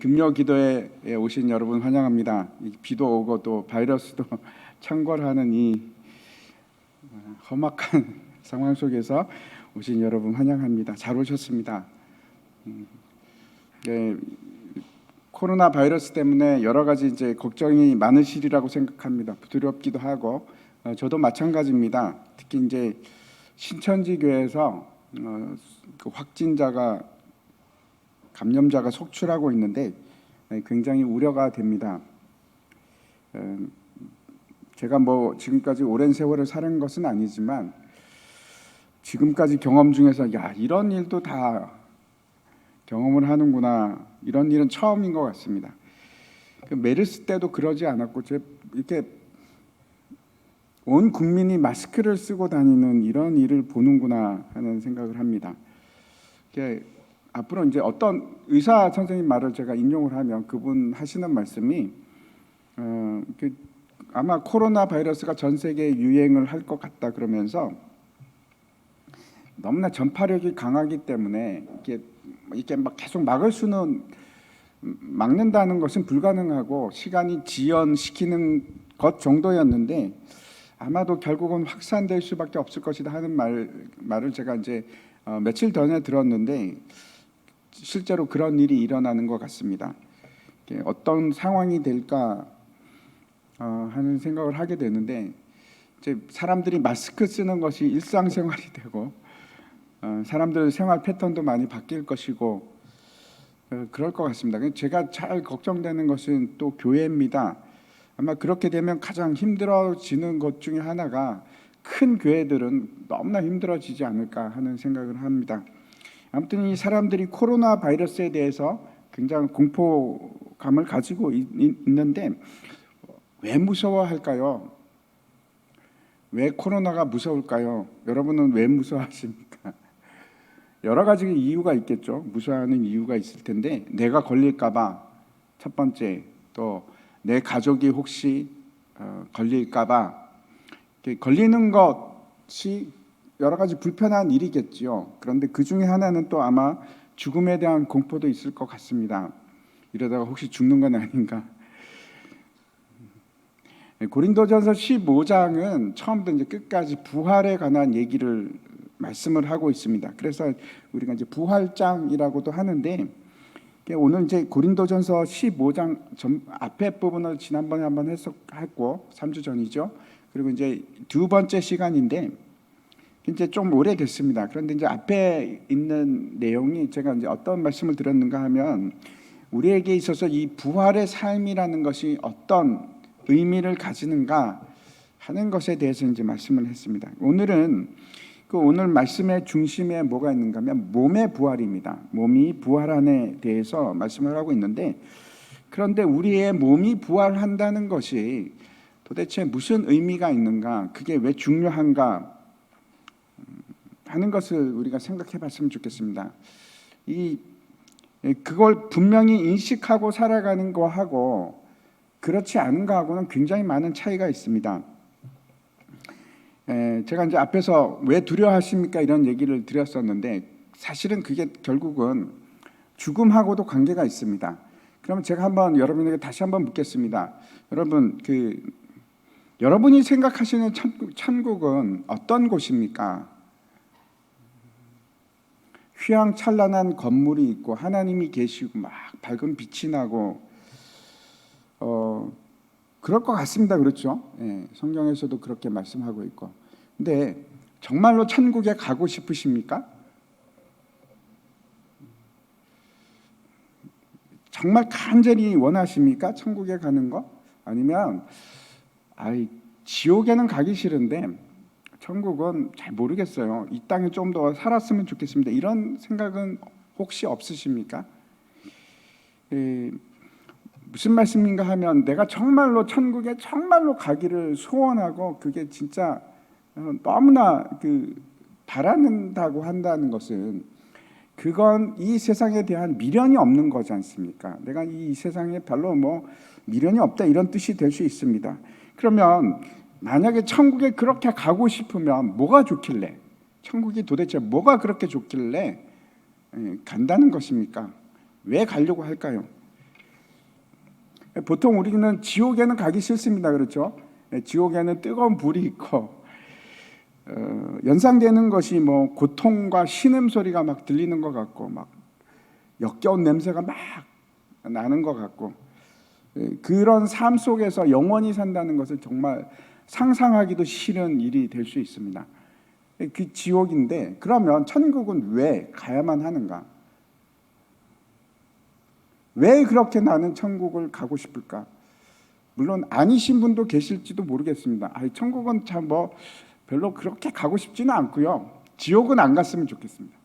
금요 기도에 오신 여러분 환영합니다. 비도 오고 또 바이러스도 창궐하는 이 험악한 상황 속에서 오신 여러분 환영합니다. 잘 오셨습니다. 코로나 바이러스 때문에 여러 가지 이제 걱정이 많으시리라고 생각합니다. 두렵기도 하고 저도 마찬가지입니다. 특히 이제 신천지 교회에서 그 감염자가 속출하고 있는데 굉장히 우려가 됩니다. 제가 뭐 지금까지 오랜 세월을 사는 것은 아니지만 지금까지 경험 중에서 이런 일도 다 경험을 하는구나, 이런 일은 처음인 것 같습니다. 메르스 때도 그러지 않았고 이렇게 온 국민이 마스크를 쓰고 다니는 이런 일을 보는구나 하는 생각을 합니다. 앞으로 이제 어떤 의사 선생님 말을 제가 인용을 하면 그분 하시는 말씀이 아마 코로나 바이러스가 전 세계에 유행을 할 것 같다 그러면서 너무나 전파력이 강하기 때문에 이렇게 막 계속 막는다는 것은 불가능하고 시간이 지연시키는 것 정도였는데 아마도 결국은 확산될 수밖에 없을 것이다 하는 말을 제가 이제 며칠 전에 들었는데 실제로 그런 일이 일어나는 것 같습니다. 어떤 상황이 될까 하는 생각을 하게 되는데 이제 사람들이 마스크 쓰는 것이 일상생활이 되고 사람들 생활 패턴도 많이 바뀔 것이고 그럴 것 같습니다. 제가 잘 걱정되는 것은 또 교회입니다. 아마 그렇게 되면 가장 힘들어지는 것 중에 하나가 큰 교회들은 너무나 힘들어지지 않을까 하는 생각을 합니다. 아무튼 이 사람들이 코로나 바이러스에 대해서 굉장히 공포감을 가지고 있는데 왜 무서워할까요? 왜 코로나가 무서울까요? 여러분은 왜 무서워하십니까? 여러 가지 이유가 있겠죠. 무서워하는 이유가 있을 텐데 내가 걸릴까 봐 첫 번째, 또 내 가족이 혹시 걸릴까 봐 걸리는 것이 여러 가지 불편한 일이겠지요. 그런데 그 중에 하나는 또 아마 죽음에 대한 공포도 있을 것 같습니다. 이러다가 혹시 죽는 건 아닌가. 고린도전서 15장은 처음부터 이제 끝까지 부활에 관한 얘기를 말씀을 하고 있습니다. 그래서 우리가 이제 부활장이라고도 하는데 오늘 이제 고린도전서 15장 앞에 부분을 지난번에 한번 해석했고 3주 전이죠. 그리고 이제 두 번째 시간인데 이제 좀 오래됐습니다. 그런데 이제 앞에 있는 내용이 제가 이제 어떤 말씀을 드렸는가 하면 우리에게 있어서 이 부활의 삶이라는 것이 어떤 의미를 가지는가 하는 것에 대해서 이제 말씀을 했습니다. 오늘은 오늘 말씀의 중심에 뭐가 있는가 하면 몸의 부활입니다. 몸이 부활함에 대해서 말씀을 하고 있는데 그런데 우리의 몸이 부활한다는 것이 도대체 무슨 의미가 있는가, 그게 왜 중요한가 하는 것을 우리가 생각해 봤으면 좋겠습니다. 그걸 분명히 인식하고 살아가는 거하고 그렇지 않은 거하고는 굉장히 많은 차이가 있습니다. 제가 이제 앞에서 왜 두려워하십니까 이런 얘기를 드렸었는데 사실은 그게 결국은 죽음하고도 관계가 있습니다. 그러면 제가 한번 여러분에게 다시 한번 묻겠습니다. 여러분, 여러분이 생각하시는 천국은 어떤 곳입니까? 휘황찬란한 건물이 있고 하나님이 계시고 막 밝은 빛이 나고 그럴 것 같습니다. 그렇죠? 성경에서도 그렇게 말씀하고 있고. 근데 정말로 천국에 가고 싶으십니까? 정말 간절히 원하십니까? 천국에 가는 거? 아니면 지옥에는 가기 싫은데 천국은 잘 모르겠어요. 이 땅에 좀 더 살았으면 좋겠습니다. 이런 생각은 혹시 없으십니까? 무슨 말씀인가 하면 내가 정말로 천국에 정말로 가기를 소원하고 그게 진짜 너무나 바라는다고 한다는 것은 그건 이 세상에 대한 미련이 없는 거지 않습니까? 내가 이 세상에 별로 미련이 없다 이런 뜻이 될 수 있습니다. 그러면 만약에 천국에 그렇게 가고 싶으면 뭐가 좋길래, 천국이 도대체 뭐가 그렇게 좋길래 간다는 것입니까? 왜 가려고 할까요? 보통 우리는 지옥에는 가기 싫습니다. 그렇죠? 지옥에는 뜨거운 불이 있고 연상되는 것이 뭐 고통과 신음소리가 막 들리는 것 같고 막 역겨운 냄새가 막 나는 것 같고 그런 삶 속에서 영원히 산다는 것은 정말 상상하기도 싫은 일이 될 수 있습니다. 그 지옥인데 그러면 천국은 왜 가야만 하는가? 왜 그렇게 나는 천국을 가고 싶을까? 물론 아니신 분도 계실지도 모르겠습니다. 천국은 참 뭐 별로 그렇게 가고 싶지는 않고요. 지옥은 안 갔으면 좋겠습니다.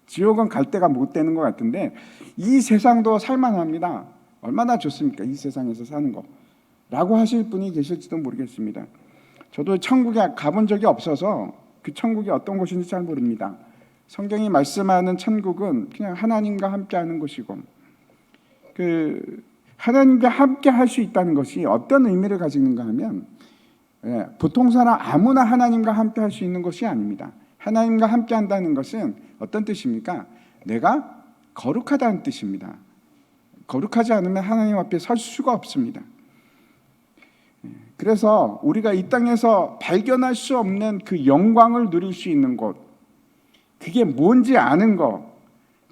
지옥은 갈 데가 못 되는 것 같은데 이 세상도 살만합니다. 얼마나 좋습니까? 이 세상에서 사는 거. 라고 하실 분이 계실지도 모르겠습니다. 저도 천국에 가본 적이 없어서 그 천국이 어떤 곳인지 잘 모릅니다. 성경이 말씀하는 천국은 그냥 하나님과 함께하는 곳이고 하나님과 함께 할 수 있다는 것이 어떤 의미를 가지는가 하면 보통 사람 아무나 하나님과 함께 할 수 있는 것이 아닙니다. 하나님과 함께 한다는 것은 어떤 뜻입니까? 내가 거룩하다는 뜻입니다. 거룩하지 않으면 하나님 앞에 설 수가 없습니다. 그래서 우리가 이 땅에서 발견할 수 없는 그 영광을 누릴 수 있는 곳, 그게 뭔지 아는 것,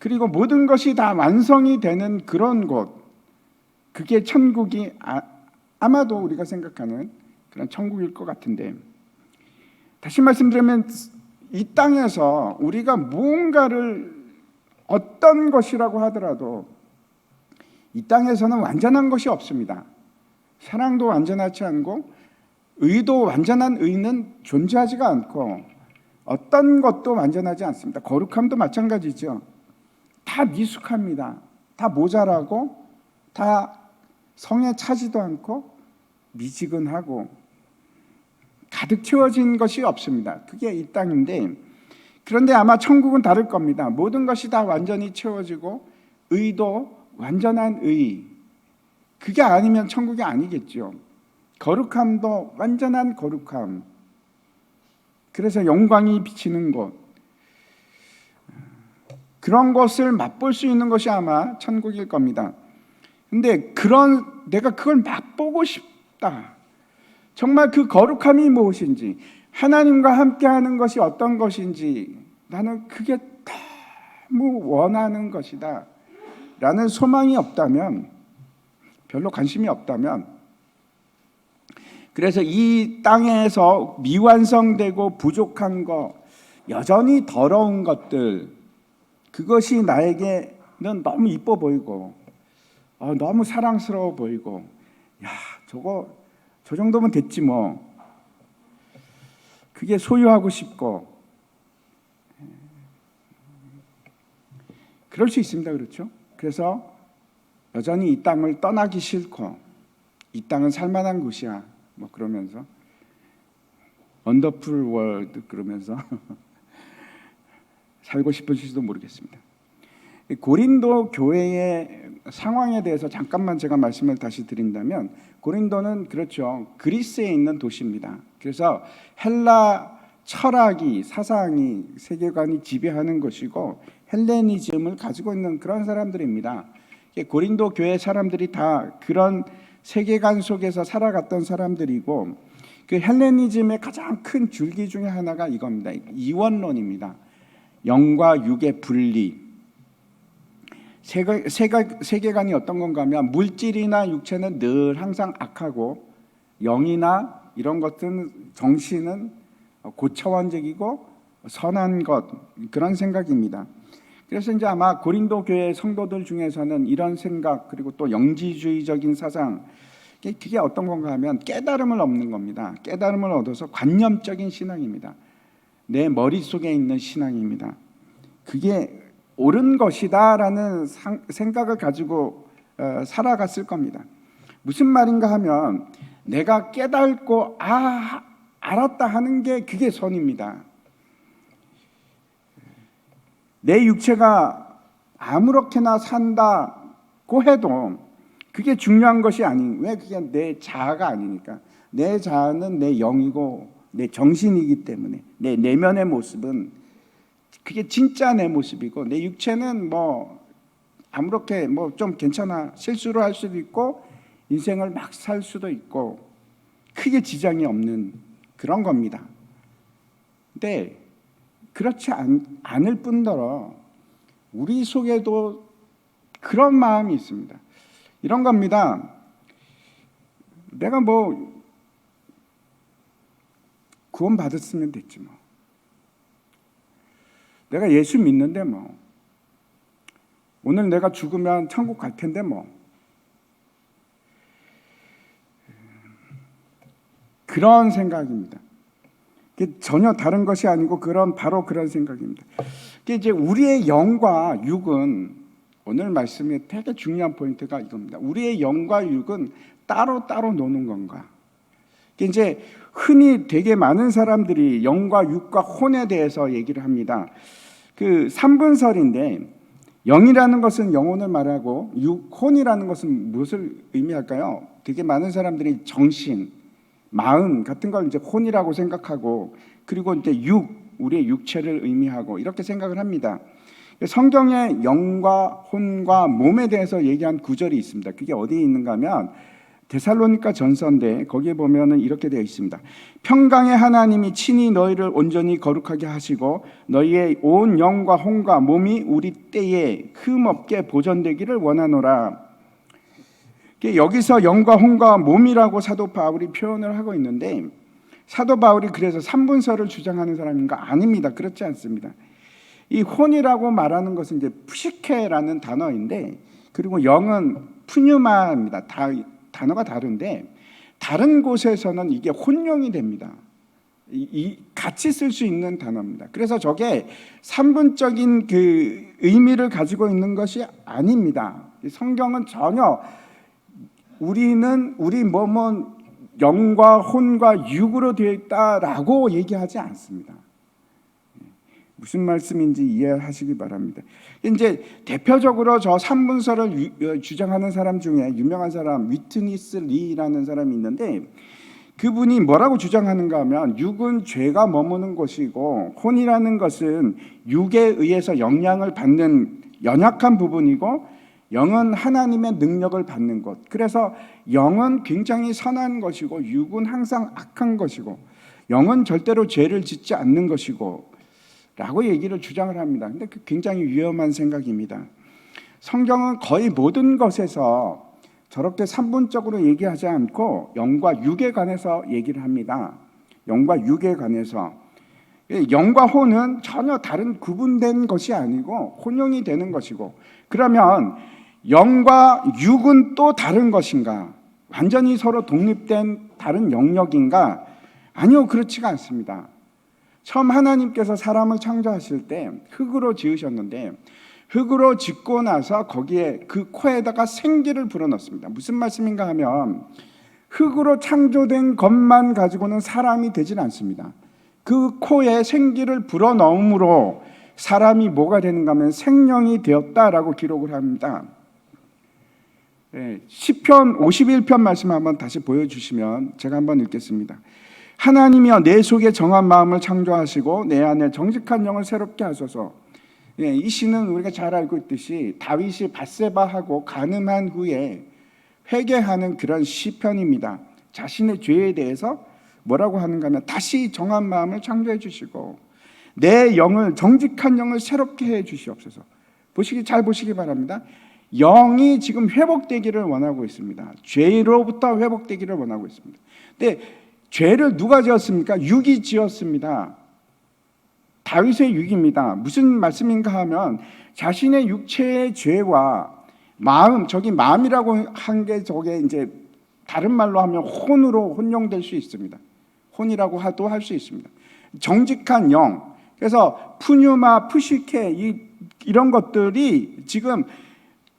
그리고 모든 것이 다 완성이 되는 그런 곳, 그게 천국이 아마도 우리가 생각하는 그런 천국일 것 같은데, 다시 말씀드리면 이 땅에서 우리가 무언가를 어떤 것이라고 하더라도 이 땅에서는 완전한 것이 없습니다. 사랑도 완전하지 않고 의도 완전한 의는 존재하지가 않고 어떤 것도 완전하지 않습니다. 거룩함도 마찬가지죠. 다 미숙합니다. 다 모자라고 다 성에 차지도 않고 미지근하고 가득 채워진 것이 없습니다. 그게 이 땅인데, 그런데 아마 천국은 다를 겁니다. 모든 것이 다 완전히 채워지고 의도 완전한 의, 그게 아니면 천국이 아니겠죠. 거룩함도 완전한 거룩함, 그래서 영광이 비치는 곳, 그런 것을 맛볼 수 있는 것이 아마 천국일 겁니다. 근데 내가 그걸 맛보고 싶다, 정말 그 거룩함이 무엇인지, 하나님과 함께하는 것이 어떤 것인지 나는 그게 너무 원하는 것이다 라는 소망이 없다면, 별로 관심이 없다면, 그래서 이 땅에서 미완성되고 부족한 것, 여전히 더러운 것들, 그것이 나에게는 너무 이뻐 보이고 너무 사랑스러워 보이고, 야, 저 정도면 됐지 뭐, 그게 소유하고 싶고, 그럴 수 있습니다. 그렇죠? 그래서 여전히 이 땅을 떠나기 싫고, 이 땅은 살만한 곳이야 뭐 그러면서, 원더풀 월드 그러면서 살고 싶으실지도 모르겠습니다. 고린도 교회의 상황에 대해서 잠깐만 제가 말씀을 다시 드린다면, 고린도는 그렇죠, 그리스에 있는 도시입니다. 그래서 헬라 철학이, 사상이, 세계관이 지배하는 것이고 헬레니즘을 가지고 있는 그런 사람들입니다. 고린도 교회 사람들이 다 그런 세계관 속에서 살아갔던 사람들이고, 그 헬레니즘의 가장 큰 줄기 중에 하나가 이겁니다. 이원론입니다. 영과 육의 분리. 세계관이 어떤 건가 하면, 물질이나 육체는 늘 항상 악하고 영이나 이런 것들은, 정신은 고차원적이고 선한 것, 그런 생각입니다. 그래서 이제 아마 고린도 교회 성도들 중에서는 이런 생각, 그리고 또 영지주의적인 사상, 그게 어떤 건가 하면 깨달음을 얻는 겁니다. 깨달음을 얻어서 관념적인 신앙입니다. 내 머릿속에 있는 신앙입니다. 그게 옳은 것이다라는 생각을 가지고 살아갔을 겁니다. 무슨 말인가 하면, 내가 깨닫고 알았다 하는 게 그게 선입니다. 내 육체가 아무렇게나 산다고 해도 그게 중요한 것이 아닌, 왜? 그게 내 자아가 아니니까. 내 자아는 내 영이고 내 정신이기 때문에, 내 내면의 모습은 그게 진짜 내 모습이고, 내 육체는 뭐 아무렇게 뭐 좀 괜찮아, 실수를 할 수도 있고 인생을 막 살 수도 있고 크게 지장이 없는 그런 겁니다. 근데 그렇지 않을 뿐더러 우리 속에도 그런 마음이 있습니다. 이런 겁니다. 내가 뭐 구원 받았으면 됐지 뭐. 내가 예수 믿는데 뭐. 오늘 내가 죽으면 천국 갈 텐데 뭐. 그런 생각입니다. 전혀 다른 것이 아니고 바로 그런 생각입니다. 이제 우리의 영과 육은 오늘 말씀에 되게 중요한 포인트가 이겁니다. 우리의 영과 육은 따로 노는 건가? 이제 흔히 되게 많은 사람들이 영과 육과 혼에 대해서 얘기를 합니다. 그 3분설인데 영이라는 것은 영혼을 말하고 혼이라는 것은 무엇을 의미할까요? 되게 많은 사람들이 정신, 마음 같은 걸 이제 혼이라고 생각하고 그리고 이제 우리의 육체를 의미하고 이렇게 생각을 합니다. 성경에 영과 혼과 몸에 대해서 얘기한 구절이 있습니다. 그게 어디에 있는가 하면 데살로니가 전서인데 거기에 보면은 이렇게 되어 있습니다. 평강의 하나님이 친히 너희를 온전히 거룩하게 하시고 너희의 온 영과 혼과 몸이 우리 때에 흠없게 보존되기를 원하노라. 여기서 영과 혼과 몸이라고 사도 바울이 표현을 하고 있는데 사도 바울이 그래서 3분설을 주장하는 사람인가? 아닙니다. 그렇지 않습니다. 이 혼이라고 말하는 것은 이제 푸시케라는 단어인데 그리고 영은 푸뉴마입니다. 단어가 다른데 다른 곳에서는 이게 혼용이 됩니다. 같이 쓸 수 있는 단어입니다. 그래서 저게 3분적인 그 의미를 가지고 있는 것이 아닙니다. 성경은 전혀 우리 몸은 영과 혼과 육으로 되어 있다라고 얘기하지 않습니다. 무슨 말씀인지 이해하시기 바랍니다. 이제 대표적으로 저 3분설을 주장하는 사람 중에 유명한 사람 위트니스 리라는 사람이 있는데 그분이 뭐라고 주장하는가 하면 육은 죄가 머무는 곳이고 혼이라는 것은 육에 의해서 영향을 받는 연약한 부분이고 영은 하나님의 능력을 받는 것. 그래서 영은 굉장히 선한 것이고 육은 항상 악한 것이고 영은 절대로 죄를 짓지 않는 것이고 라고 얘기를 주장을 합니다. 근데 그 굉장히 위험한 생각입니다. 성경은 거의 모든 것에서 저렇게 3분적으로 얘기하지 않고 영과 육에 관해서 얘기를 합니다. 영과 육에 관해서. 영과 혼은 전혀 다른 구분된 것이 아니고 혼용이 되는 것이고 그러면 영과 육은 또 다른 것인가? 완전히 서로 독립된 다른 영역인가? 아니요, 그렇지가 않습니다. 처음 하나님께서 사람을 창조하실 때 흙으로 지으셨는데 흙으로 짓고 나서 거기에 그 코에다가 생기를 불어넣습니다. 무슨 말씀인가 하면 흙으로 창조된 것만 가지고는 사람이 되질 않습니다. 그 코에 생기를 불어넣음으로 사람이 뭐가 되는가 하면 생명이 되었다라고 기록을 합니다. 시편 51편 말씀 한번 다시 보여주시면 제가 한번 읽겠습니다. 하나님이여 내 속에 정한 마음을 창조하시고 내 안에 정직한 영을 새롭게 하소서. 이 시는 우리가 잘 알고 있듯이 다윗이 밧세바하고 간음한 후에 회개하는 그런 시편입니다. 자신의 죄에 대해서 뭐라고 하는가 하면 다시 정한 마음을 창조해 주시고 내 영을 정직한 영을 새롭게 해 주시옵소서. 잘 보시기 바랍니다. 영이 지금 회복되기를 원하고 있습니다. 죄로부터 회복되기를 원하고 있습니다. 근데 죄를 누가 지었습니까? 육이 지었습니다. 다윗의 육입니다. 무슨 말씀인가 하면 자신의 육체의 죄와 마음, 저기 마음이라고 한 게 저게 이제 다른 말로 하면 혼으로 혼용될 수 있습니다. 혼이라고 할 수 있습니다. 정직한 영. 그래서 푸뉴마, 푸시케 이런 것들이 지금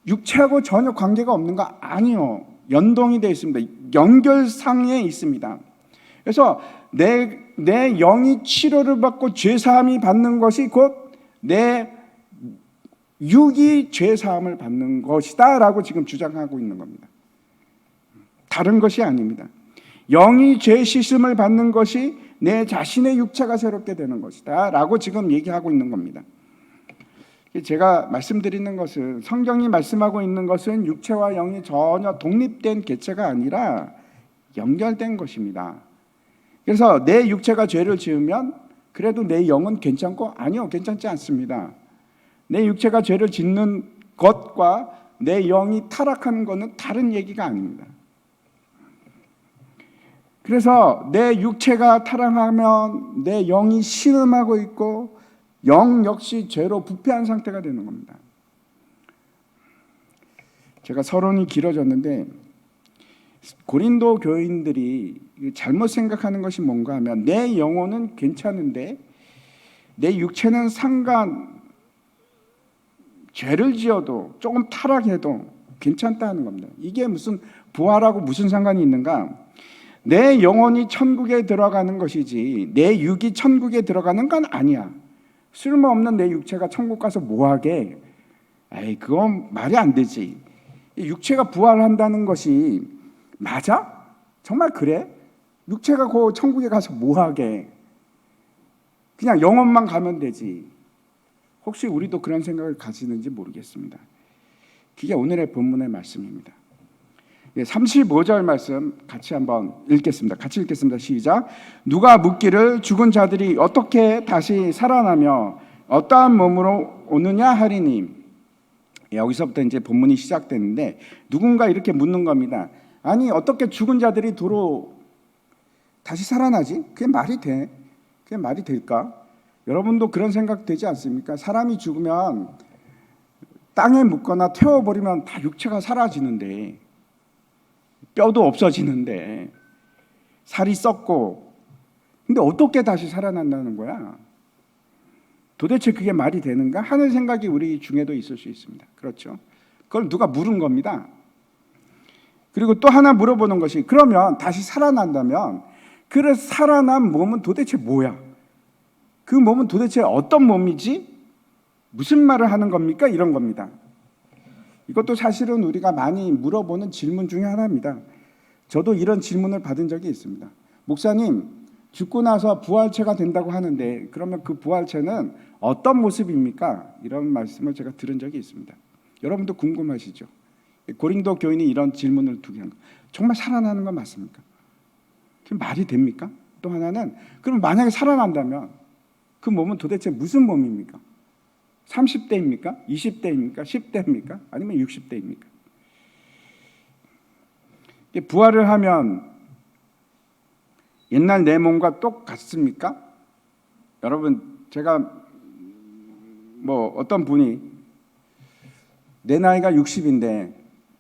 육체하고 전혀 관계가 없는 거 아니요. 연동이 되어 있습니다. 연결상에 있습니다. 그래서 내 영이 치료를 받고 죄사함이 받는 것이 곧 내 육이 죄사함을 받는 것이다 라고 지금 주장하고 있는 겁니다. 다른 것이 아닙니다. 영이 죄 씻음을 받는 것이 내 자신의 육체가 새롭게 되는 것이다 라고 지금 얘기하고 있는 겁니다. 제가 말씀드리는 것은, 성경이 말씀하고 있는 것은 육체와 영이 전혀 독립된 개체가 아니라 연결된 것입니다. 그래서 내 육체가 죄를 지으면 그래도 내 영은 괜찮고, 아니요, 괜찮지 않습니다. 내 육체가 죄를 짓는 것과 내 영이 타락하는 것은 다른 얘기가 아닙니다. 그래서 내 육체가 타락하면 내 영이 신음하고 있고, 영 역시 죄로 부패한 상태가 되는 겁니다. 제가 서론이 길어졌는데, 고린도 교인들이 잘못 생각하는 것이 뭔가 하면, 내 영혼은 괜찮은데 내 육체는 죄를 지어도 조금 타락해도 괜찮다는 겁니다. 이게 무슨 부활하고 무슨 상관이 있는가? 내 영혼이 천국에 들어가는 것이지 내 육이 천국에 들어가는 건 아니야. 쓸모없는 내 육체가 천국 가서 뭐하게? 에이, 그건 말이 안 되지. 육체가 부활한다는 것이 맞아? 정말 그래? 육체가 그 천국에 가서 뭐하게? 그냥 영혼만 가면 되지. 혹시 우리도 그런 생각을 가지는지 모르겠습니다. 그게 오늘의 본문의 말씀입니다. 35절 말씀 같이 한번 읽겠습니다. 같이 읽겠습니다. 시작. 누가 묻기를 죽은 자들이 어떻게 다시 살아나며 어떠한 몸으로 오느냐 하리니. 여기서부터 이제 본문이 시작되는데, 누군가 이렇게 묻는 겁니다. 아니, 어떻게 죽은 자들이 도로 다시 살아나지? 그게 말이 돼? 그게 말이 될까? 여러분도 그런 생각 되지 않습니까? 사람이 죽으면 땅에 묻거나 태워버리면 다 육체가 사라지는데, 뼈도 없어지는데, 살이 썩고, 근데 어떻게 다시 살아난다는 거야? 도대체 그게 말이 되는가 하는 생각이 우리 중에도 있을 수 있습니다. 그렇죠? 그걸 누가 물은 겁니다. 그리고 또 하나 물어보는 것이, 그러면 다시 살아난다면 그 살아난 몸은 도대체 뭐야? 그 몸은 도대체 어떤 몸이지? 무슨 말을 하는 겁니까? 이런 겁니다. 이것도 사실은 우리가 많이 물어보는 질문 중에 하나입니다. 저도 이런 질문을 받은 적이 있습니다. 목사님, 죽고 나서 부활체가 된다고 하는데 그러면 그 부활체는 어떤 모습입니까? 이런 말씀을 제가 들은 적이 있습니다. 여러분도 궁금하시죠? 고린도 교인이 이런 질문을 두게 한 거. 정말 살아나는 건 맞습니까? 그게 말이 됩니까? 또 하나는, 그럼 만약에 살아난다면 그 몸은 도대체 무슨 몸입니까? 30대입니까? 20대입니까? 10대입니까? 아니면 60대입니까? 부활을 하면 옛날 내 몸과 똑같습니까? 여러분, 제가 어떤 분이 내 나이가 60인데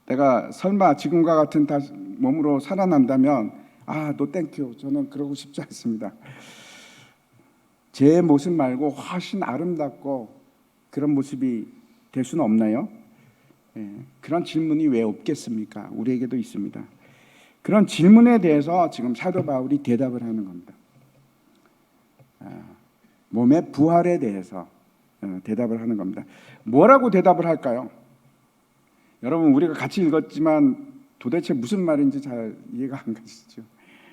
내가 설마 지금과 같은 몸으로 살아난다면, 너 땡큐, 저는 그러고 싶지 않습니다. 제 모습 말고 훨씬 아름답고 그런 모습이 될 수는 없나요? 그런 질문이 왜 없겠습니까? 우리에게도 있습니다. 그런 질문에 대해서 지금 사도 바울이 대답을 하는 겁니다. 몸의 부활에 대해서 대답을 하는 겁니다. 뭐라고 대답을 할까요? 여러분, 우리가 같이 읽었지만 도대체 무슨 말인지 잘 이해가 안 가시죠?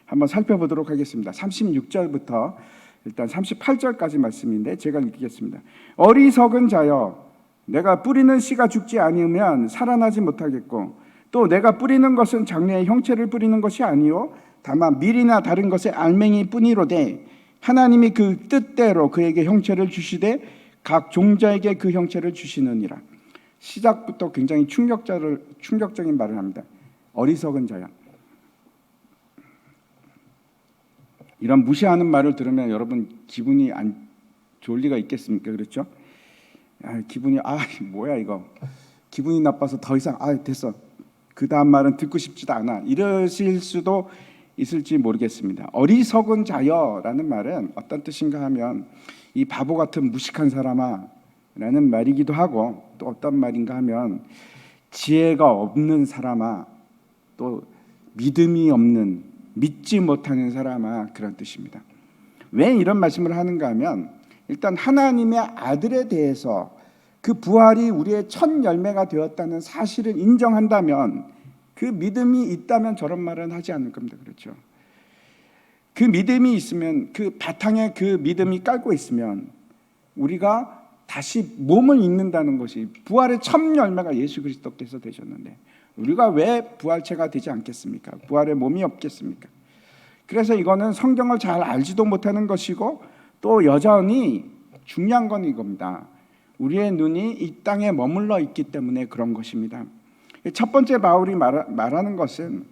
한번 살펴보도록 하겠습니다. 36절부터 일단 38절까지 말씀인데 제가 읽겠습니다. 어리석은 자여, 내가 뿌리는 씨가 죽지 아니하면 살아나지 못하겠고, 또 내가 뿌리는 것은 장래의 형체를 뿌리는 것이 아니요 다만 밀이나 다른 것의 알맹이 뿐이로되, 하나님이 그 뜻대로 그에게 형체를 주시되 각 종자에게 그 형체를 주시느니라. 시작부터 굉장히 충격적인 말을 합니다. 어리석은 자야. 이런 무시하는 말을 들으면 여러분 기분이 안 좋을 리가 있겠습니까? 그렇죠? 기분이 뭐야 이거, 기분이 나빠서 더 이상 됐어, 그 다음 말은 듣고 싶지도 않아, 이러실 수도 있을지 모르겠습니다. 어리석은 자여라는 말은 어떤 뜻인가 하면, 이 바보 같은 무식한 사람아 라는 말이기도 하고, 또 어떤 말인가 하면 지혜가 없는 사람아, 또 믿음이 없는, 믿지 못하는 사람아, 그런 뜻입니다. 왜 이런 말씀을 하는가 하면, 일단 하나님의 아들에 대해서 그 부활이 우리의 첫 열매가 되었다는 사실을 인정한다면, 그 믿음이 있다면 저런 말은 하지 않을 겁니다. 그렇죠? 그 믿음이 있으면, 그 바탕에 그 믿음이 깔고 있으면 우리가 다시 몸을 입는다는 것이 부활의 첫 열매가 예수 그리스도께서 되셨는데 우리가 왜 부활체가 되지 않겠습니까? 부활의 몸이 없겠습니까? 그래서 이거는 성경을 잘 알지도 못하는 것이고 또 여전히 중요한 건 이겁니다. 우리의 눈이 이 땅에 머물러 있기 때문에 그런 것입니다. 첫 번째 바울이 말하는 것은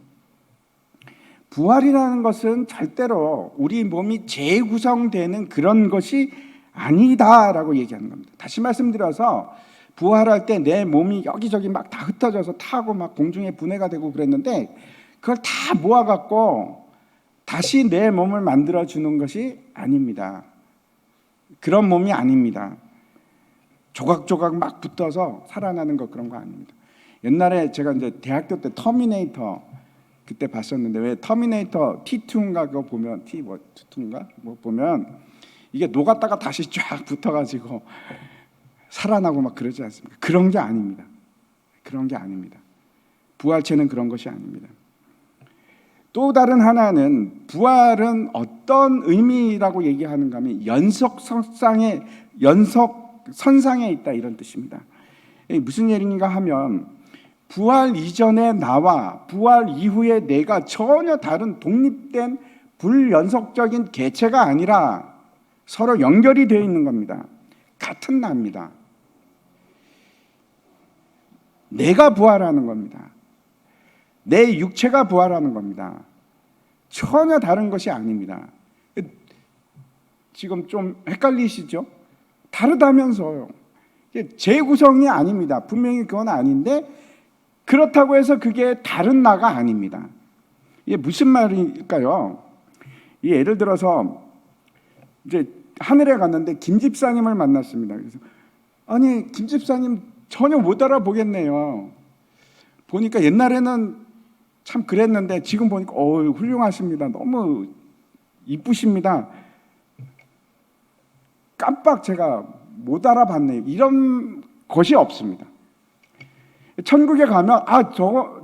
부활이라는 것은 절대로 우리 몸이 재구성되는 그런 것이 아니다라고 얘기하는 겁니다. 다시 말씀드려서 부활할 때 내 몸이 여기저기 막 다 흩어져서 타고 막 공중에 분해가 되고 그랬는데 그걸 다 모아갖고 다시 내 몸을 만들어주는 것이 아닙니다. 그런 몸이 아닙니다. 조각조각 막 붙어서 살아나는 것 그런 거 아닙니다. 옛날에 제가 이제 대학교 때 터미네이터 그때 봤었는데 왜 터미네이터 T2인가 그거 보면 T2인가 뭐 보면 이게 녹았다가 다시 쫙 붙어가지고 살아나고 막 그러지 않습니까? 그런 게 아닙니다. 그런 게 아닙니다. 부활체는 그런 것이 아닙니다. 또 다른 하나는 부활은 어떤 의미라고 얘기하는가 하면 연속선상에 있다 이런 뜻입니다. 무슨 얘기인가 하면 부활 이전의 나와 부활 이후의 내가 전혀 다른 독립된 불연속적인 개체가 아니라 서로 연결이 되어 있는 겁니다. 같은 나입니다. 내가 부활하는 겁니다. 내 육체가 부활하는 겁니다. 전혀 다른 것이 아닙니다. 지금 좀 헷갈리시죠? 다르다면서요. 재구성이 아닙니다. 분명히 그건 아닌데 그렇다고 해서 그게 다른 나가 아닙니다. 이게 무슨 말일까요? 예를 들어서 이제 하늘에 갔는데 김 집사님을 만났습니다. 그래서 아니 김 집사님 전혀 못 알아보겠네요. 보니까 옛날에는 참 그랬는데 지금 보니까 훌륭하십니다. 너무 이쁘십니다. 깜빡 제가 못 알아봤네요. 이런 것이 없습니다. 천국에 가면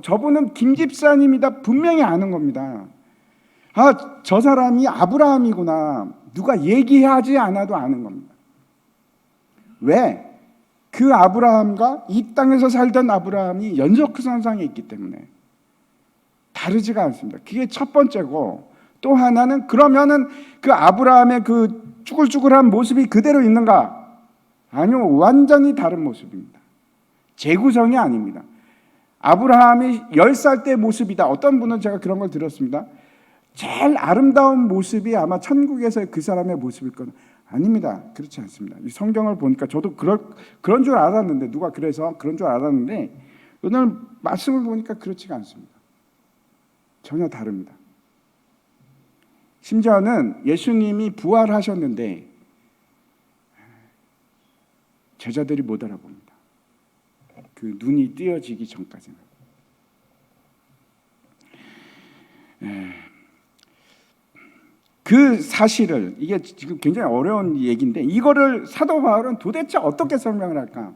저분은 김 집사님이다 분명히 아는 겁니다. 저 사람이 아브라함이구나. 누가 얘기하지 않아도 아는 겁니다. 왜? 그 아브라함과 이 땅에서 살던 아브라함이 연속선상에 있기 때문에 다르지가 않습니다. 그게 첫 번째고 또 하나는 그러면은 그 아브라함의 그 쭈글쭈글한 모습이 그대로 있는가? 아니요. 완전히 다른 모습입니다. 재구성이 아닙니다. 아브라함이 10살 때 모습이다. 어떤 분은 제가 그런 걸 들었습니다. 제일 아름다운 모습이 아마 천국에서 그 사람의 모습일 거는 아닙니다. 그렇지 않습니다. 이 성경을 보니까 저도 그런 줄 알았는데 누가 그래서 그런 줄 알았는데 오늘 말씀을 보니까 그렇지가 않습니다. 전혀 다릅니다. 심지어는 예수님이 부활하셨는데 제자들이 못 알아봅니다. 그 눈이 띄어지기 전까지는. 그 사실을 이게 지금 굉장히 어려운 얘기인데 이거를 사도 바울은 도대체 어떻게 설명을 할까?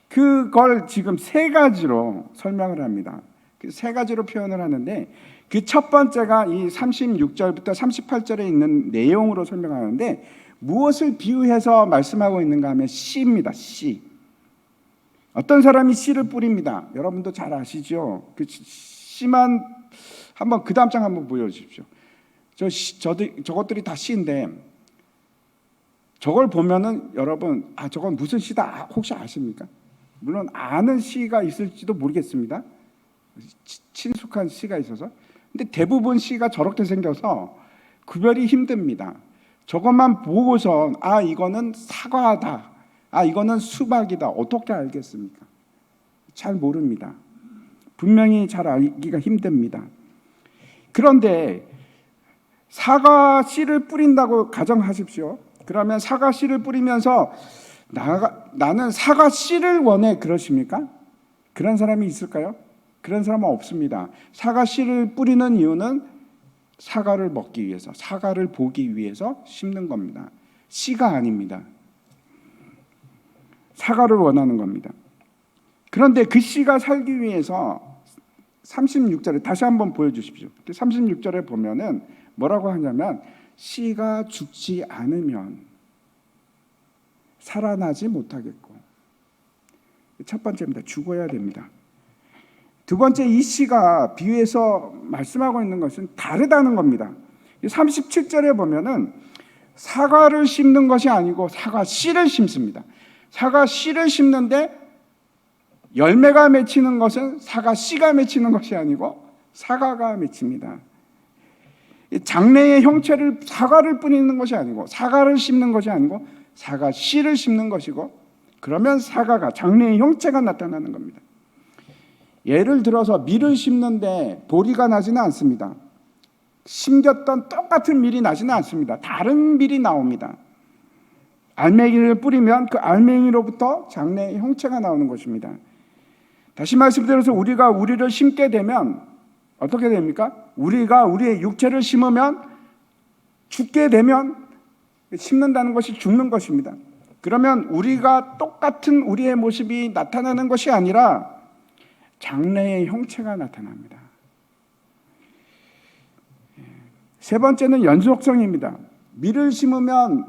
그걸 지금 세 가지로 설명을 합니다. 그 세 가지로 표현을 하는데 그 첫 번째가 이 36절부터 38절에 있는 내용으로 설명하는데 무엇을 비유해서 말씀하고 있는가 하면 씨입니다. 씨. 어떤 사람이 씨를 뿌립니다. 여러분도 잘 아시죠? 그 씨만 한번 그 다음 장 한번 보여주십시오. 저것들이 다 씨인데 저걸 보면은 여러분 저건 무슨 씨다 혹시 아십니까? 물론 아는 씨가 있을지도 모르겠습니다. 친숙한 씨가 있어서. 근데 대부분 씨가 저렇게 생겨서 구별이 힘듭니다. 저것만 보고선 이거는 사과다. 이거는 수박이다. 어떻게 알겠습니까? 잘 모릅니다. 분명히 잘 알기가 힘듭니다. 그런데 사과 씨를 뿌린다고 가정하십시오. 그러면 사과 씨를 뿌리면서 나는 사과 씨를 원해 그러십니까? 그런 사람이 있을까요? 그런 사람은 없습니다. 사과 씨를 뿌리는 이유는 사과를 먹기 위해서, 사과를 보기 위해서 심는 겁니다. 씨가 아닙니다. 사과를 원하는 겁니다. 그런데 그 씨가 살기 위해서 36절에 다시 한번 보여주십시오. 36절에 보면은 뭐라고 하냐면 씨가 죽지 않으면 살아나지 못하겠고, 첫 번째입니다. 죽어야 됩니다. 두 번째, 이 씨가 비유에서 말씀하고 있는 것은 다르다는 겁니다. 37절에 보면은 사과를 심는 것이 아니고 사과 씨를 심습니다. 사과 씨를 심는데 열매가 맺히는 것은 사과 씨가 맺히는 것이 아니고 사과가 맺힙니다. 장래의 형체를 사과를 뿌리는 것이 아니고 사과를 심는 것이 아니고 사과 씨를 심는 것이고, 그러면 사과가 장래의 형체가 나타나는 겁니다. 예를 들어서 밀을 심는데 보리가 나지는 않습니다. 심겼던 똑같은 밀이 나지는 않습니다. 다른 밀이 나옵니다. 알맹이를 뿌리면 그 알맹이로부터 장래의 형체가 나오는 것입니다. 다시 말씀드려서 우리가 우리를 심게 되면 어떻게 됩니까? 우리가 우리의 육체를 심으면 죽게 되면 심는다는 것이 죽는 것입니다. 그러면 우리가 똑같은 우리의 모습이 나타나는 것이 아니라 장래의 형체가 나타납니다. 세 번째는 연속성입니다. 밀을 심으면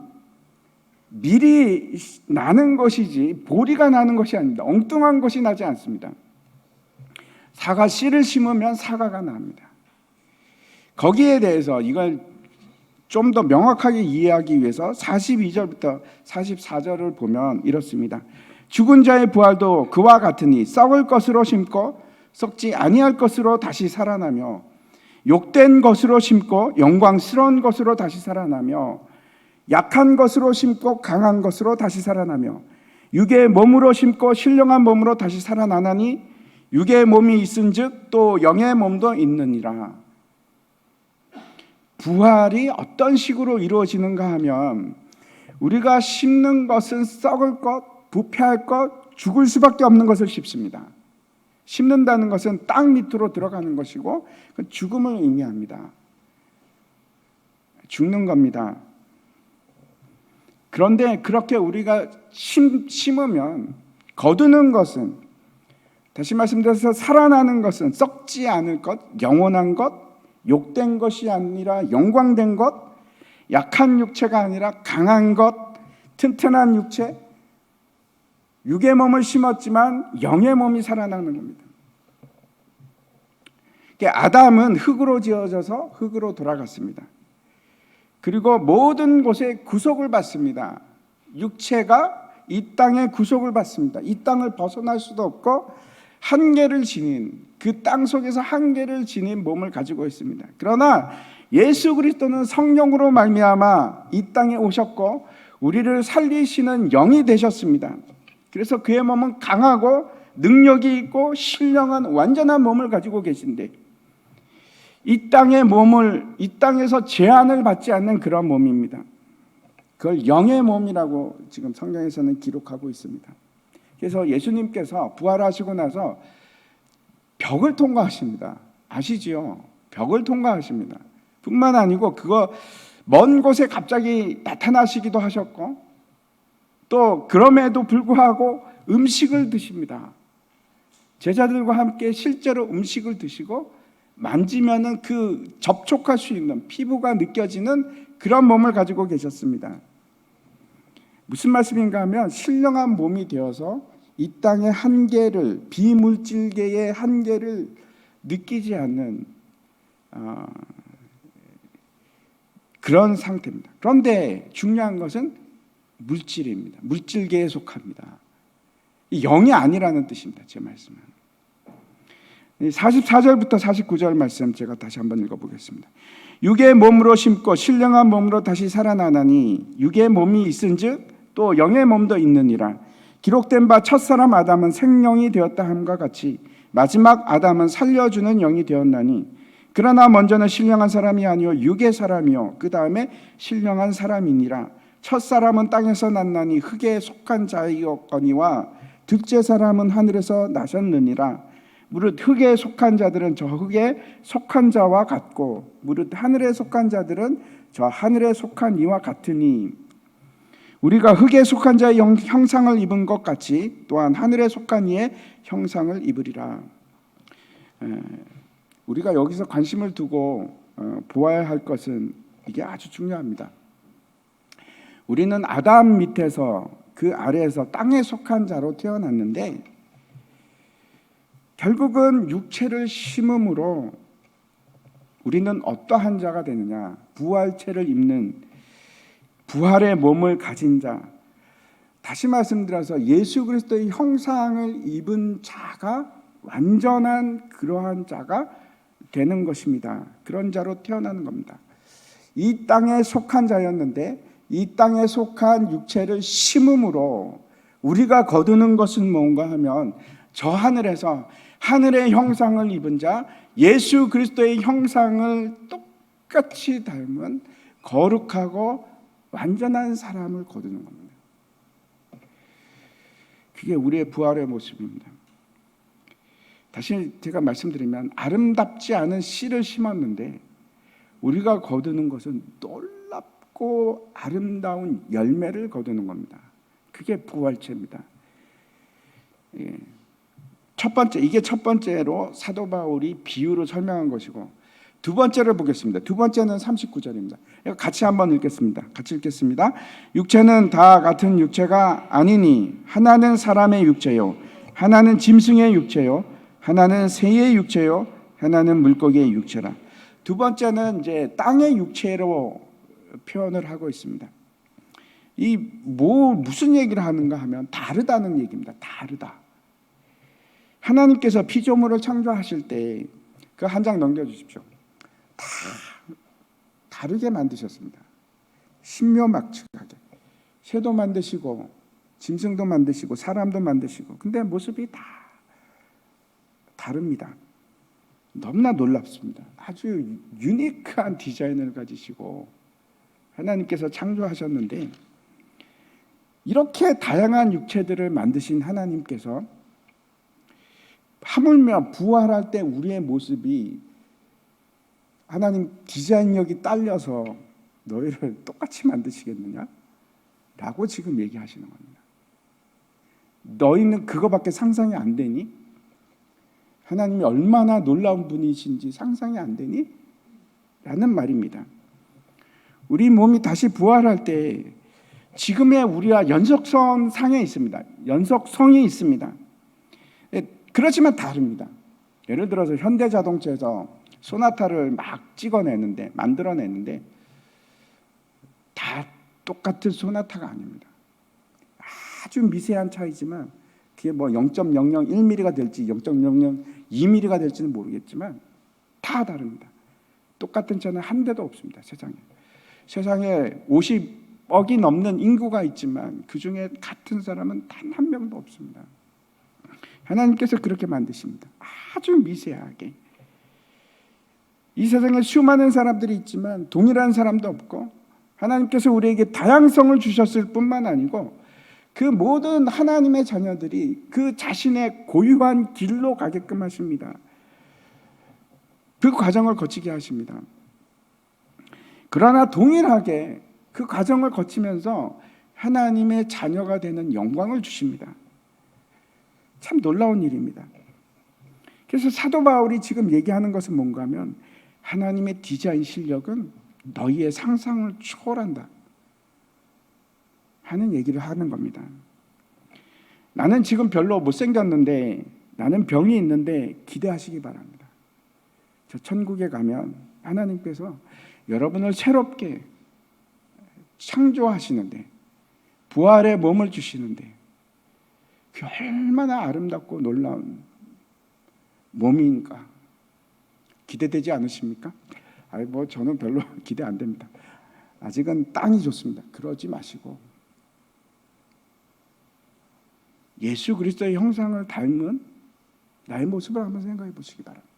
밀이 나는 것이지 보리가 나는 것이 아닙니다. 엉뚱한 것이 나지 않습니다. 사과 씨를 심으면 사과가 납니다. 거기에 대해서 이걸 좀 더 명확하게 이해하기 위해서 42절부터 44절을 보면 이렇습니다. 죽은 자의 부활도 그와 같으니 썩을 것으로 심고 썩지 아니할 것으로 다시 살아나며, 욕된 것으로 심고 영광스러운 것으로 다시 살아나며, 약한 것으로 심고 강한 것으로 다시 살아나며, 육의 몸으로 심고 신령한 몸으로 다시 살아나나니 육의 몸이 있은즉 또 영의 몸도 있느니라. 부활이 어떤 식으로 이루어지는가 하면, 우리가 심는 것은 썩을 것, 부패할 것, 죽을 수밖에 없는 것을 심습니다. 심는다는 것은 땅 밑으로 들어가는 것이고 죽음을 의미합니다. 죽는 겁니다. 그런데 그렇게 우리가 심으면 거두는 것은, 다시 말씀드려서 살아나는 것은 썩지 않을 것, 영원한 것, 욕된 것이 아니라 영광된 것, 약한 육체가 아니라 강한 것, 튼튼한 육체, 육의 몸을 심었지만 영의 몸이 살아나는 겁니다. 아담은 흙으로 지어져서 흙으로 돌아갔습니다. 그리고 모든 곳에 구속을 받습니다. 육체가 이 땅에 구속을 받습니다. 이 땅을 벗어날 수도 없고 한계를 지닌, 그 땅 속에서 한계를 지닌 몸을 가지고 있습니다. 그러나 예수 그리스도는 성령으로 말미암아 이 땅에 오셨고 우리를 살리시는 영이 되셨습니다. 그래서 그의 몸은 강하고 능력이 있고 신령한 완전한 몸을 가지고 계신데, 이 땅의 몸을, 이 땅에서 제한을 받지 않는 그런 몸입니다. 그걸 영의 몸이라고 지금 성경에서는 기록하고 있습니다. 그래서 예수님께서 부활하시고 나서 벽을 통과하십니다. 아시지요? 벽을 통과하십니다. 뿐만 아니고 그거 먼 곳에 갑자기 나타나시기도 하셨고, 또 그럼에도 불구하고 음식을 드십니다. 제자들과 함께 실제로 음식을 드시고 만지면은 그 접촉할 수 있는, 피부가 느껴지는 그런 몸을 가지고 계셨습니다. 무슨 말씀인가 하면 신령한 몸이 되어서 이 땅의 한계를, 비물질계의 한계를 느끼지 않는 그런 상태입니다. 그런데 중요한 것은 물질입니다. 물질계에 속합니다. 영이 아니라는 뜻입니다. 제 말씀은. 44절부터 49절 말씀 제가 다시 한번 읽어보겠습니다. 육의 몸으로 심고 신령한 몸으로 다시 살아나나니 육의 몸이 있은즉 또 영의 몸도 있느니라. 기록된 바 첫사람 아담은 생명이 되었다 함과 같이 마지막 아담은 살려주는 영이 되었나니, 그러나 먼저는 신령한 사람이 아니요 육의 사람이요 그 다음에 신령한 사람이니라. 첫사람은 땅에서 났나니 흙에 속한 자이었거니와 둘째 사람은 하늘에서 나셨느니라. 무릇 흙에 속한 자들은 저 흙에 속한 자와 같고 무릇 하늘에 속한 자들은 저 하늘에 속한 이와 같으니, 우리가 흙에 속한 자의 형상을 입은 것 같이 또한 하늘에 속한 이의 형상을 입으리라. 우리가 여기서 관심을 두고 보아야 할 것은 이게 아주 중요합니다. 우리는 아담 밑에서 그 아래에서 땅에 속한 자로 태어났는데 결국은 육체를 심음으로 우리는 어떠한 자가 되느냐? 부활체를 입는 부활의 몸을 가진 자. 다시 말씀드려서 예수 그리스도의 형상을 입은 자가 완전한 그러한 자가 되는 것입니다. 그런 자로 태어나는 겁니다. 이 땅에 속한 자였는데 이 땅에 속한 육체를 심음으로 우리가 거두는 것은 뭔가 하면 저 하늘에서 하늘의 형상을 입은 자, 예수 그리스도의 형상을 똑같이 닮은 거룩하고 완전한 사람을 거두는 겁니다. 그게 우리의 부활의 모습입니다. 다시 제가 말씀드리면 아름답지 않은 씨를 심었는데 우리가 거두는 것은 놀랍고 아름다운 열매를 거두는 겁니다. 그게 부활체입니다. 이게 첫 번째로 사도 바울이 비유로 설명한 것이고, 두 번째를 보겠습니다. 두 번째는 39절입니다. 같이 한번 읽겠습니다. 같이 읽겠습니다. 육체는 다 같은 육체가 아니니 하나는 사람의 육체요, 하나는 짐승의 육체요, 하나는 새의 육체요, 하나는 물고기의 육체라. 두 번째는 이제 땅의 육체로 표현을 하고 있습니다. 무슨 얘기를 하는가 하면 다르다는 얘기입니다. 다르다. 하나님께서 피조물을 창조하실 때 그 한 장 넘겨주십시오. 다 다르게 만드셨습니다. 신묘막측하게. 새도 만드시고 짐승도 만드시고 사람도 만드시고, 근데 모습이 다 다릅니다. 너무나 놀랍습니다. 아주 유니크한 디자인을 가지시고 하나님께서 창조하셨는데, 이렇게 다양한 육체들을 만드신 하나님께서 하물며 부활할 때 우리의 모습이 하나님 디자인력이 딸려서 너희를 똑같이 만드시겠느냐? 라고 지금 얘기하시는 겁니다. 너희는 그거밖에 상상이 안 되니? 하나님이 얼마나 놀라운 분이신지 상상이 안 되니? 라는 말입니다. 우리 몸이 다시 부활할 때 지금의 우리와 연속선 상에 있습니다. 연속성이 있습니다. 그렇지만 다릅니다. 예를 들어서 현대자동차에서 소나타를 막 만들어내는데 다 똑같은 소나타가 아닙니다. 아주 미세한 차이지만 그게 뭐 0.001mm가 될지 0.002mm가 될지는 모르겠지만 다 다릅니다. 똑같은 차는 한 대도 없습니다. 세상에 50억이 넘는 인구가 있지만 그 중에 같은 사람은 단 한 명도 없습니다. 하나님께서 그렇게 만드십니다. 아주 미세하게. 이 세상에 수많은 사람들이 있지만 동일한 사람도 없고, 하나님께서 우리에게 다양성을 주셨을 뿐만 아니고 그 모든 하나님의 자녀들이 그 자신의 고유한 길로 가게끔 하십니다. 그 과정을 거치게 하십니다. 그러나 동일하게 그 과정을 거치면서 하나님의 자녀가 되는 영광을 주십니다. 참 놀라운 일입니다. 그래서 사도 바울이 지금 얘기하는 것은 뭔가 하면 하나님의 디자인 실력은 너희의 상상을 초월한다 하는 얘기를 하는 겁니다. 나는 지금 별로 못생겼는데, 나는 병이 있는데 기대하시기 바랍니다. 저 천국에 가면 하나님께서 여러분을 새롭게 창조하시는데, 부활의 몸을 주시는데 그 얼마나 아름답고 놀라운 몸인가 기대되지 않으십니까? 저는 별로 기대 안 됩니다. 아직은 땅이 좋습니다. 그러지 마시고 예수 그리스도의 형상을 닮은 나의 모습을 한번 생각해 보시기 바랍니다.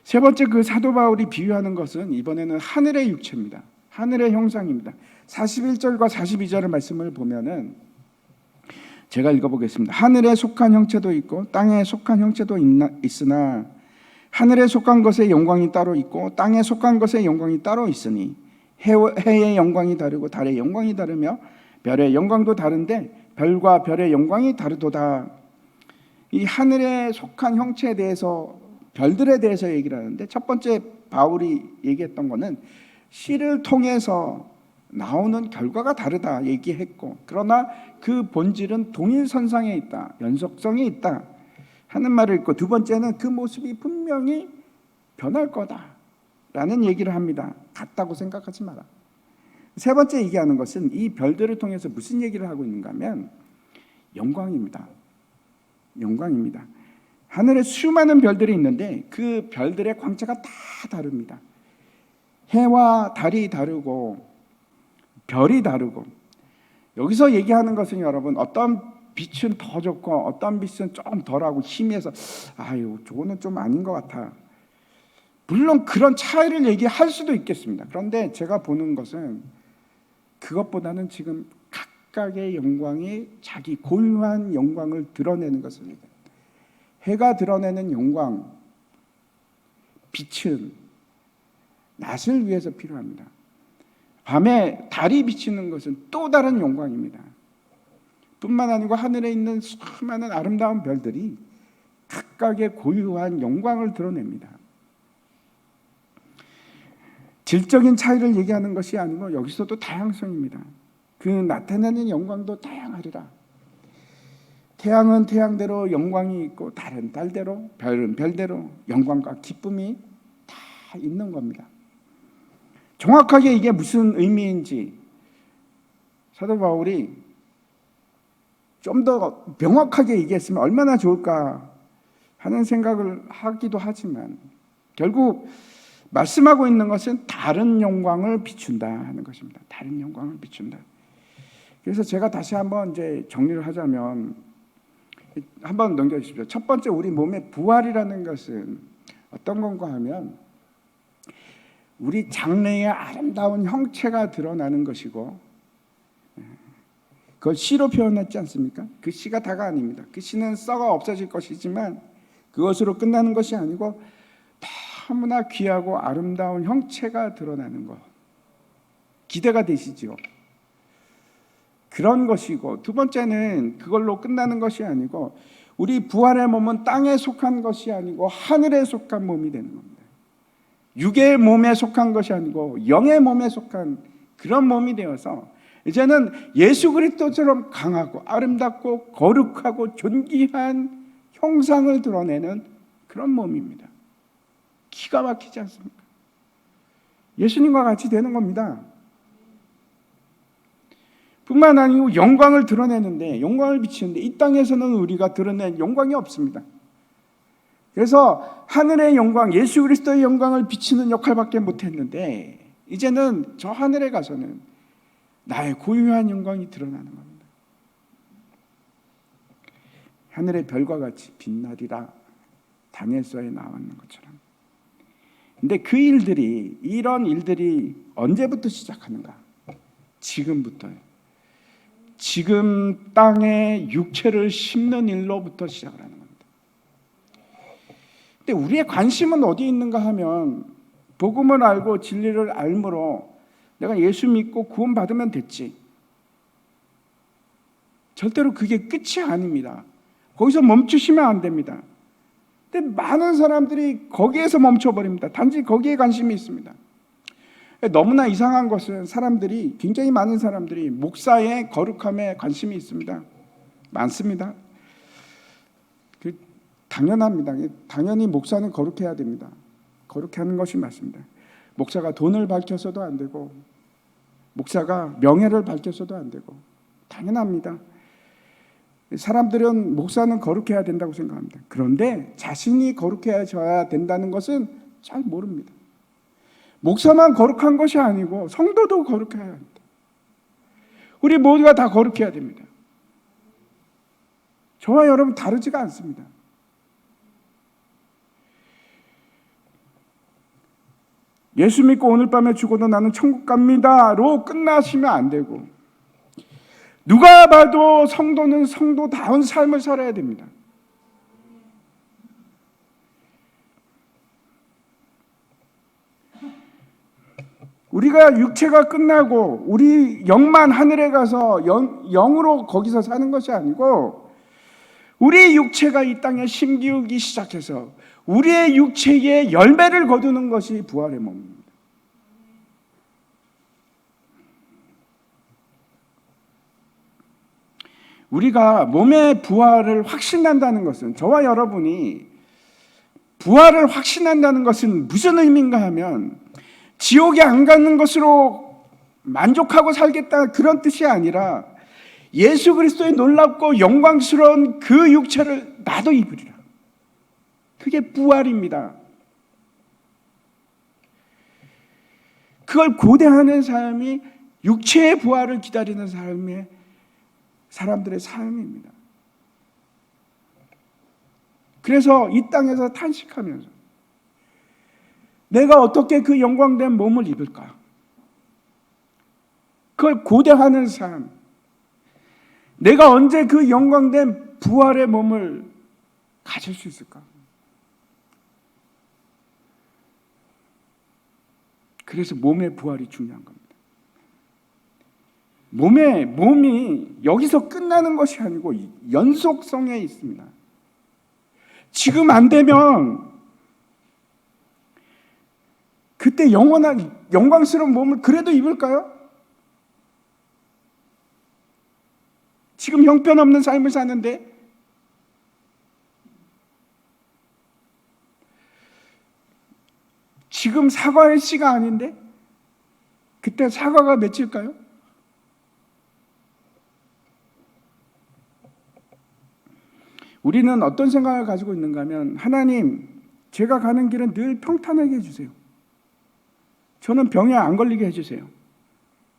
세 번째, 그 사도 바울이 비유하는 것은 이번에는 하늘의 육체입니다. 하늘의 형상입니다. 41절과 42절의 말씀을 보면은 제가 읽어보겠습니다. 하늘에 속한 형체도 있고 땅에 속한 형체도 있으나 하늘에 속한 것의 영광이 따로 있고 땅에 속한 것의 영광이 따로 있으니 해의 영광이 다르고 달의 영광이 다르며 별의 영광도 다른데 별과 별의 영광이 다르도다. 이 하늘에 속한 형체에 대해서, 별들에 대해서 얘기를 하는데, 첫 번째 바울이 얘기했던 것은 씨를 통해서 나오는 결과가 다르다 얘기했고, 그러나 그 본질은 동일선상에 있다, 연속성이 있다 하는 말을 했고, 두 번째는 그 모습이 분명히 변할 거다라는 얘기를 합니다. 같다고 생각하지 마라. 세 번째 얘기하는 것은 이 별들을 통해서 무슨 얘기를 하고 있는가 하면 영광입니다. 영광입니다. 하늘에 수많은 별들이 있는데 그 별들의 광채가 다 다릅니다. 해와 달이 다르고 별이 다르고, 여기서 얘기하는 것은 여러분, 어떤 빛은 더 좋고 어떤 빛은 조금 덜하고 희미해서 아유 저거는 좀 아닌 것 같아, 물론 그런 차이를 얘기할 수도 있겠습니다. 그런데 제가 보는 것은 그것보다는 지금 각각의 영광이 자기 고유한 영광을 드러내는 것을 얘기합니다. 해가 드러내는 영광, 빛은 낮을 위해서 필요합니다. 밤에 달이 비치는 것은 또 다른 영광입니다. 뿐만 아니고 하늘에 있는 수많은 아름다운 별들이 각각의 고유한 영광을 드러냅니다. 질적인 차이를 얘기하는 것이 아니고 여기서도 다양성입니다. 그 나타내는 영광도 다양하리라. 태양은 태양대로 영광이 있고 달은 달대로, 별은 별대로 영광과 기쁨이 다 있는 겁니다. 정확하게 이게 무슨 의미인지 사도 바울이 좀 더 명확하게 얘기했으면 얼마나 좋을까 하는 생각을 하기도 하지만, 결국 말씀하고 있는 것은 다른 영광을 비춘다 하는 것입니다. 다른 영광을 비춘다. 그래서 제가 다시 한번 이제 정리를 하자면, 한번 넘겨주십시오. 첫 번째, 우리 몸의 부활이라는 것은 어떤 건가 하면 우리 장래의 아름다운 형체가 드러나는 것이고, 그걸 시로 표현했지 않습니까? 그 시가 다가 아닙니다. 그 시는 썩어 없어질 것이지만 그것으로 끝나는 것이 아니고 너무나 귀하고 아름다운 형체가 드러나는 것, 기대가 되시죠? 그런 것이고, 두 번째는 그걸로 끝나는 것이 아니고 우리 부활의 몸은 땅에 속한 것이 아니고 하늘에 속한 몸이 되는 겁니다. 육의 몸에 속한 것이 아니고 영의 몸에 속한 그런 몸이 되어서 이제는 예수 그리스도처럼 강하고 아름답고 거룩하고 존귀한 형상을 드러내는 그런 몸입니다. 기가 막히지 않습니까? 예수님과 같이 되는 겁니다. 뿐만 아니고 영광을 드러내는데, 영광을 비치는데 이 땅에서는 우리가 드러낸 영광이 없습니다. 그래서 하늘의 영광, 예수 그리스도의 영광을 비치는 역할밖에 못했는데 이제는 저 하늘에 가서는 나의 고유한 영광이 드러나는 겁니다. 하늘의 별과 같이 빛나리라, 다니엘서에 나와 있는 것처럼. 근데 그 일들이, 이런 일들이 언제부터 시작하는가? 지금부터요. 지금 땅에 육체를 심는 일로부터 시작을 하는 겁니다. 근데 우리의 관심은 어디에 있는가 하면, 복음을 알고 진리를 알므로 내가 예수 믿고 구원받으면 됐지. 절대로 그게 끝이 아닙니다. 거기서 멈추시면 안 됩니다. 근데 많은 사람들이 거기에서 멈춰버립니다. 단지 거기에 관심이 있습니다. 너무나 이상한 것은 사람들이, 굉장히 많은 사람들이 목사의 거룩함에 관심이 있습니다. 많습니다. 당연합니다. 당연히 목사는 거룩해야 됩니다. 거룩해 하는 것이 맞습니다. 목사가 돈을 밝혀서도 안 되고, 목사가 명예를 밝혀서도 안 되고, 당연합니다. 사람들은 목사는 거룩해야 된다고 생각합니다. 그런데 자신이 거룩해져야 된다는 것은 잘 모릅니다. 목사만 거룩한 것이 아니고 성도도 거룩해야 합니다. 우리 모두가 다 거룩해야 됩니다. 저와 여러분 다르지가 않습니다. 예수 믿고 오늘 밤에 죽어도 나는 천국 갑니다로 끝나시면 안 되고, 누가 봐도 성도는 성도다운 삶을 살아야 됩니다. 우리가 육체가 끝나고 우리 영만 하늘에 가서 영으로 거기서 사는 것이 아니고, 우리 육체가 이 땅에 심기우기 시작해서 우리의 육체에 열매를 거두는 것이 부활의 몸입니다. 우리가 몸의 부활을 확신한다는 것은, 저와 여러분이 부활을 확신한다는 것은 무슨 의미인가 하면 지옥에 안 가는 것으로 만족하고 살겠다 그런 뜻이 아니라 예수 그리스도의 놀랍고 영광스러운 그 육체를 나도 입으리라. 그게 부활입니다. 그걸 고대하는 삶이 육체의 부활을 기다리는 사람들의 삶입니다. 그래서 이 땅에서 탄식하면서 내가 어떻게 그 영광된 몸을 입을까? 그걸 고대하는 삶. 내가 언제 그 영광된 부활의 몸을 가질 수 있을까? 그래서 몸의 부활이 중요한 겁니다. 몸이 여기서 끝나는 것이 아니고 연속성에 있습니다. 지금 안 되면 그때 영원한 영광스러운 몸을 그래도 입을까요? 지금 형편없는 삶을 사는데 지금 사과의 씨가 아닌데 그때 사과가 맺힐까요? 우리는 어떤 생각을 가지고 있는가 하면 하나님, 제가 가는 길은 늘 평탄하게 해주세요. 저는 병에 안 걸리게 해주세요.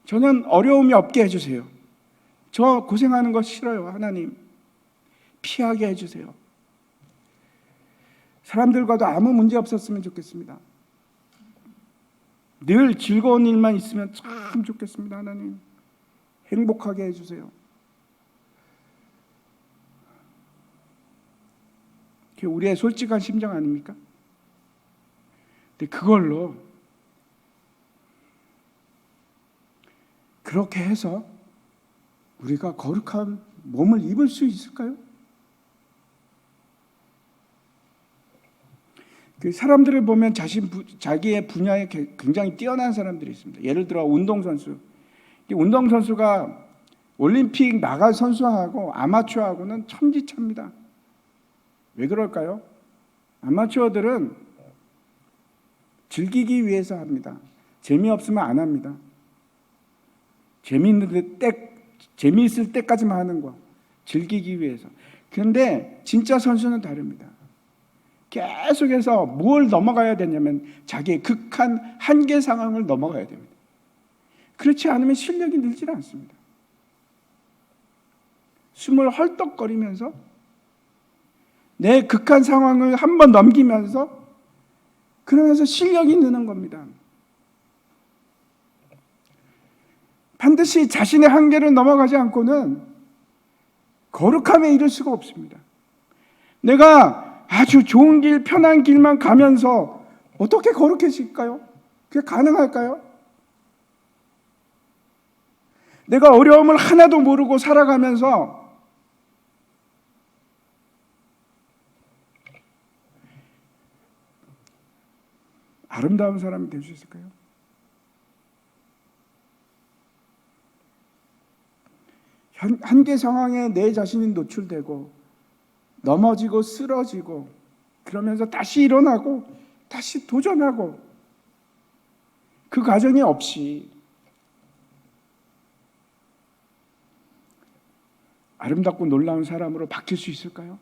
저는 어려움이 없게 해주세요. 저 고생하는 거 싫어요. 하나님, 피하게 해주세요. 사람들과도 아무 문제 없었으면 좋겠습니다. 늘 즐거운 일만 있으면 참 좋겠습니다. 하나님, 행복하게 해주세요. 그게 우리의 솔직한 심정 아닙니까? 근데 그걸로 그렇게 해서 우리가 거룩한 몸을 입을 수 있을까요? 그 사람들을 보면 자기의 분야에 굉장히 뛰어난 사람들이 있습니다. 예를 들어 운동선수. 운동선수가 올림픽 나갈 선수하고 아마추어하고는 천지차입니다. 왜 그럴까요? 아마추어들은 즐기기 위해서 합니다. 재미없으면 안 합니다. 재미있을 때까지만 하는 거. 즐기기 위해서. 그런데 진짜 선수는 다릅니다. 계속해서 뭘 넘어가야 되냐면 자기의 극한 한계 상황을 넘어가야 됩니다. 그렇지 않으면 실력이 늘지 않습니다. 숨을 헐떡거리면서 내 극한 상황을 한번 넘기면서 그러면서 실력이 느는 겁니다. 반드시 자신의 한계를 넘어가지 않고는 거룩함에 이를 수가 없습니다. 내가 아주 좋은 길, 편한 길만 가면서 어떻게 거룩해질까요? 그게 가능할까요? 내가 어려움을 하나도 모르고 살아가면서 아름다운 사람이 될 수 있을까요? 한계 상황에 내 자신이 노출되고 넘어지고 쓰러지고 그러면서 다시 일어나고 다시 도전하고 그 과정이 없이 아름답고 놀라운 사람으로 바뀔 수 있을까요?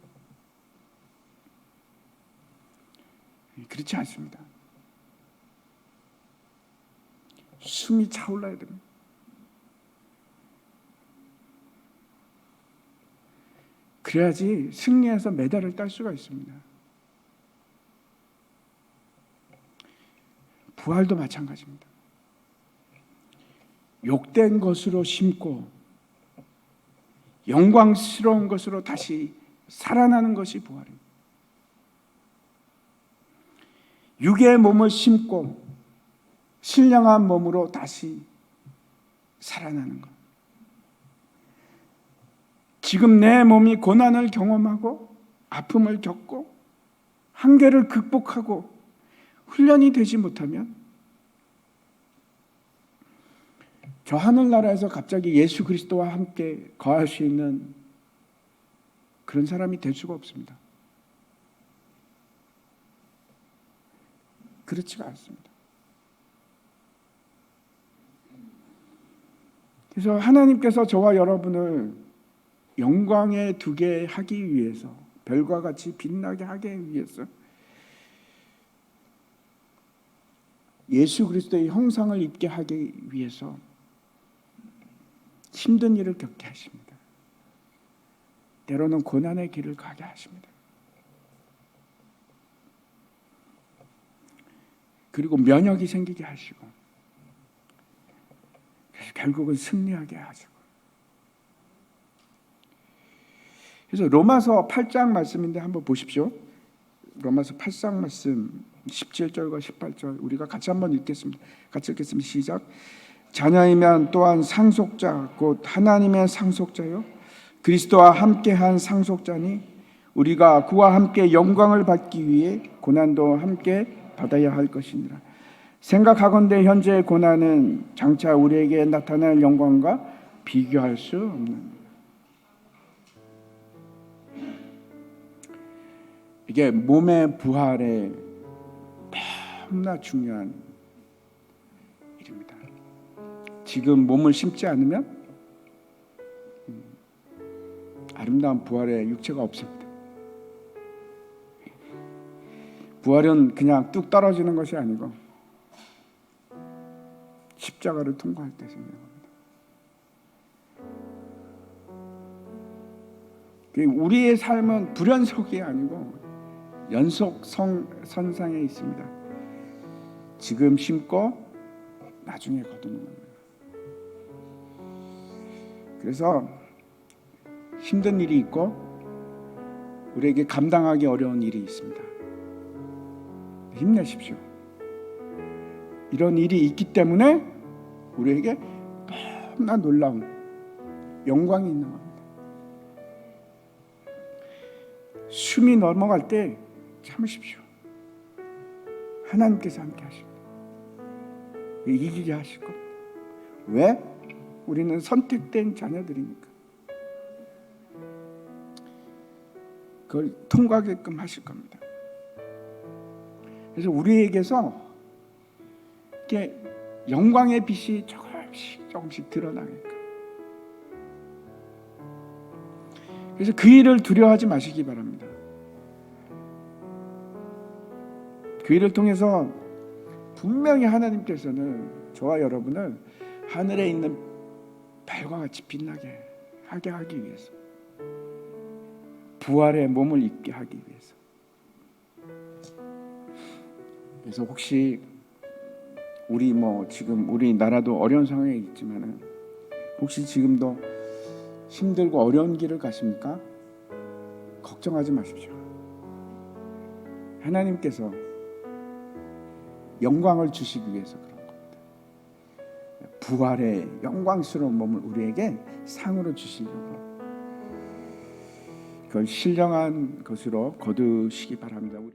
그렇지 않습니다. 숨이 차올라야 됩니다. 그래야지 승리해서 메달을 딸 수가 있습니다. 부활도 마찬가지입니다. 욕된 것으로 심고 영광스러운 것으로 다시 살아나는 것이 부활입니다. 육의 몸을 심고 신령한 몸으로 다시 살아나는 것. 지금 내 몸이 고난을 경험하고 아픔을 겪고 한계를 극복하고 훈련이 되지 못하면 저 하늘나라에서 갑자기 예수 그리스도와 함께 거할 수 있는 그런 사람이 될 수가 없습니다. 그렇지가 않습니다. 그래서 하나님께서 저와 여러분을 영광에 두게 하기 위해서, 별과 같이 빛나게 하기 위해서 예수 그리스도의 형상을 입게 하기 위해서 힘든 일을 겪게 하십니다. 때로는 고난의 길을 가게 하십니다. 그리고 면역이 생기게 하시고, 그래서 결국은 승리하게 하시고. 그래서 로마서 8장 말씀인데 한번 보십시오. 로마서 8장 말씀 17절과 18절 우리가 같이 한번 읽겠습니다. 같이 읽겠습니다. 시작. 자녀이면 또한 상속자 곧 하나님의 상속자요 그리스도와 함께한 상속자니 우리가 그와 함께 영광을 받기 위해 고난도 함께 받아야 할 것이니라. 생각하건대 현재의 고난은 장차 우리에게 나타날 영광과 비교할 수 없는. 이게 몸의 부활에 너무나 중요한 일입니다. 지금 몸을 심지 않으면 아름다운 부활의 육체가 없습니다. 부활은 그냥 뚝 떨어지는 것이 아니고 십자가를 통과할 때 생기는 겁니다. 우리의 삶은 불연속이 아니고 연속선상에 있습니다. 지금 심고 나중에 거두는 겁니다. 그래서 힘든 일이 있고 우리에게 감당하기 어려운 일이 있습니다. 힘내십시오. 이런 일이 있기 때문에 우리에게 너무나 놀라운 영광이 있는 겁니다. 숨이 넘어갈 때 참으십시오. 하나님께서 함께 하십니다. 이기게 하실 겁니다. 왜? 우리는 선택된 자녀들이니까. 그걸 통과하게끔 하실 겁니다. 그래서 우리에게서 이렇게 영광의 빛이 조금씩 드러나게끔. 그래서 그 일을 두려워하지 마시기 바랍니다. 그 일을 통해서 분명히 하나님께서는 저와 여러분을 하늘에 있는 별과 같이 빛나게 하게 하기 위해서, 부활의 몸을 입게 하기 위해서. 그래서 혹시 우리 지금 우리 나라도 어려운 상황에 있지만은 혹시 지금도 힘들고 어려운 길을 가십니까? 걱정하지 마십시오. 하나님께서 영광을 주시기 위해서 그런 겁니다. 부활의 영광스러운 몸을 우리에게 상으로 주시려고, 그걸 신령한 것으로 거두시기 바랍니다.